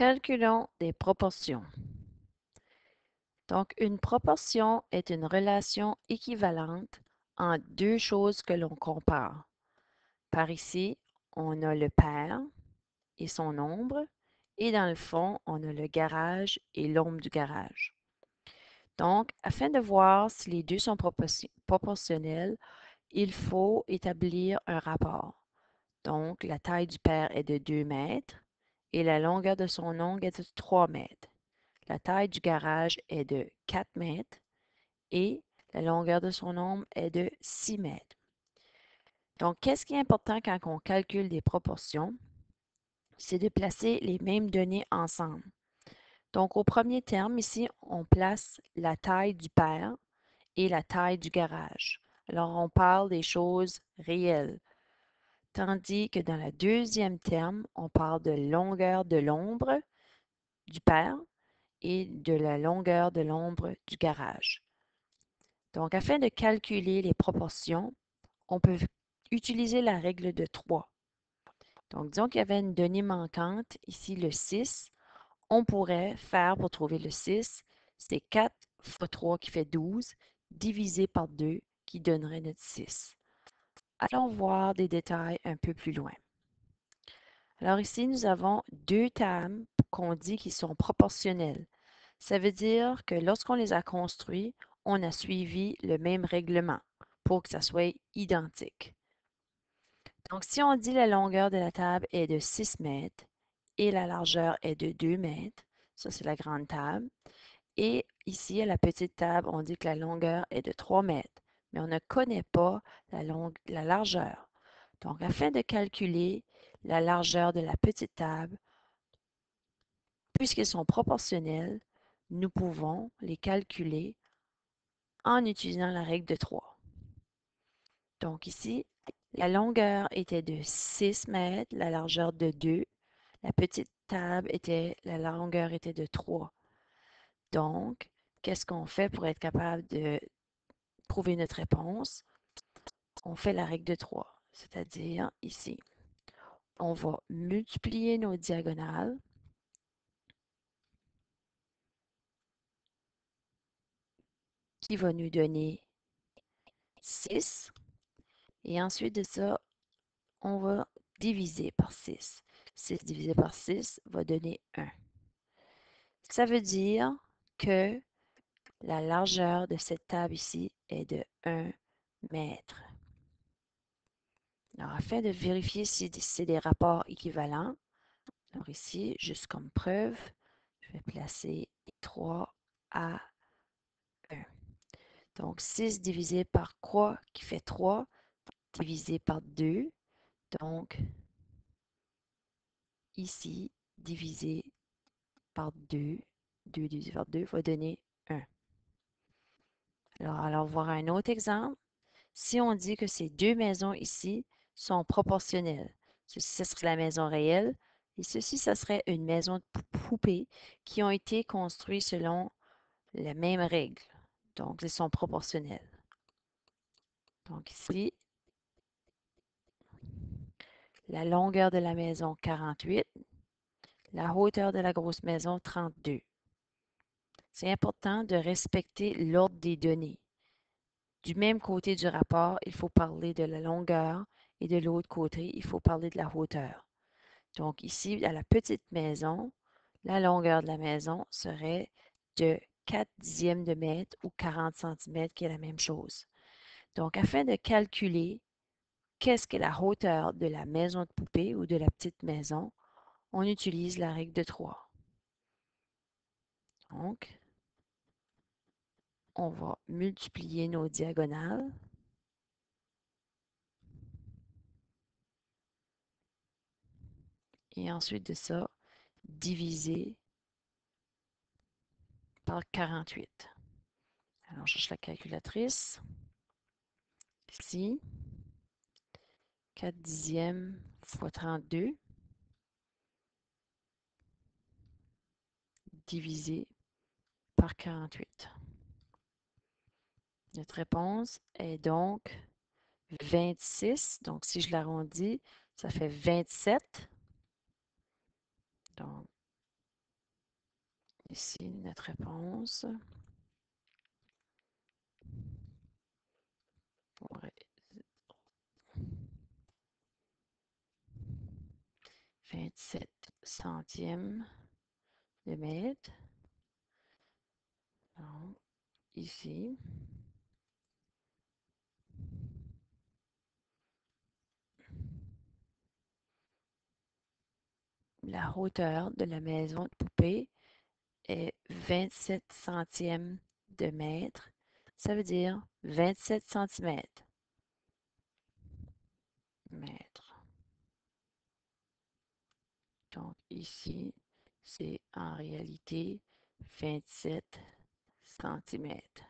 Calculons des proportions. Donc, une proportion est une relation équivalente entre deux choses que l'on compare. Par ici, on a le père et son ombre, et dans le fond, on a le garage et l'ombre du garage. Donc, afin de voir si les deux sont proportionnels, il faut établir un rapport. Donc, la taille du père est de 2 mètres et la longueur de son ongle est de 3 mètres. La taille du garage est de 4 mètres et la longueur de son ombre est de 6 mètres. Donc, qu'est-ce qui est important quand on calcule des proportions? C'est de placer les mêmes données ensemble. Donc, au premier terme, ici, on place la taille du père et la taille du garage. Alors, on parle des choses réelles. Tandis que dans le deuxième terme, on parle de longueur de l'ombre du père et de la longueur de l'ombre du garage. Donc, afin de calculer les proportions, on peut utiliser la règle de 3. Donc, disons qu'il y avait une donnée manquante, ici le 6. On pourrait faire pour trouver le 6, c'est 4 fois 3 qui fait 12, divisé par 2 qui donnerait notre 6. Allons voir des détails un peu plus loin. Alors ici, nous avons deux tables qu'on dit qui sont proportionnelles. Ça veut dire que lorsqu'on les a construits, on a suivi le même règlement pour que ça soit identique. Donc, si on dit la longueur de la table est de 6 mètres et la largeur est de 2 mètres, ça c'est la grande table. Et ici, à la petite table, on dit que la longueur est de 3 mètres, mais on ne connaît pas la largeur. Donc, afin de calculer la largeur de la petite table, puisqu'ils sont proportionnels, nous pouvons les calculer en utilisant la règle de 3. Donc ici, la longueur était de 6 mètres, la largeur de 2. La petite table la longueur était de 3. Donc, qu'est-ce qu'on fait pour être capable de prouver notre réponse? On fait la règle de 3, c'est-à-dire ici, on va multiplier nos diagonales qui va nous donner 6. Et ensuite de ça, on va diviser par 6. 6 divisé par 6 va donner 1. Ça veut dire que la largeur de cette table ici est de 1 mètre. Alors, afin de vérifier si c'est des rapports équivalents, alors ici, juste comme preuve, je vais placer 3 à 1. Donc, 6 divisé par quoi qui fait 3, divisé par 2. Donc, ici, divisé par 2, 2 divisé par 2 va donner 1. Alors, allons voir un autre exemple. Si on dit que ces deux maisons ici sont proportionnelles, ceci, ce serait la maison réelle et ceci, ce serait une maison de poupée qui ont été construites selon la même règle. Donc, ils sont proportionnels. Donc ici, la longueur de la maison 48, la hauteur de la grosse maison 32. C'est important de respecter l'ordre des données. Du même côté du rapport, il faut parler de la longueur et de l'autre côté, il faut parler de la hauteur. Donc ici, à la petite maison, la longueur de la maison serait de 4 dixièmes de mètre ou 40 cm, qui est la même chose. Donc, afin de calculer qu'est-ce que la hauteur de la maison de poupée ou de la petite maison, on utilise la règle de 3. Donc, on va multiplier nos diagonales. Et ensuite de ça, diviser par 48. Alors, je cherche la calculatrice. Ici, 4 dixièmes fois 32 divisé par 48. Notre réponse est donc 26. Donc, si je l'arrondis, ça fait 27. Donc, Ici, notre réponse pour 27 centièmes de mètre. Donc, ici, la hauteur de la maison de poupée est 27 centièmes de mètre. Ça veut dire 27 centimètres. Mètre. Donc ici, c'est en réalité 27 centimètres.